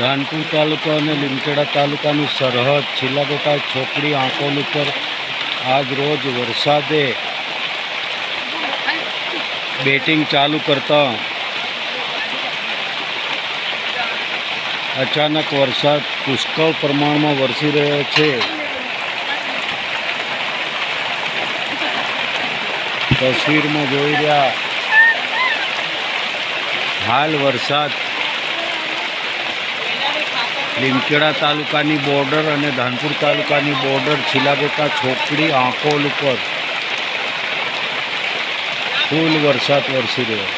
ધાનપુર તાલુકા અને લીમખેડા તાલુકાની સરહદ છિલાબેટા ચોકડી આંકોલ ઉપર આજ રોજ વરસાદે બેટિંગ ચાલુ કરતા અચાનક વરસાદ પુષ્કળ પ્રમાણમાં વરસી રહ્યો છે। તસવીરમાં જોઈ રહ્યા હાલ વરસાદ લીમખેડા તાલુકાની બોર્ડર અને ધાનપુર તાલુકાની બોર્ડર છિલાબેટા ચોકડી આંકોલ ઉપર ફૂલ વરસાદ વરસી રહ્યો।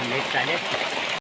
नेट चालेल।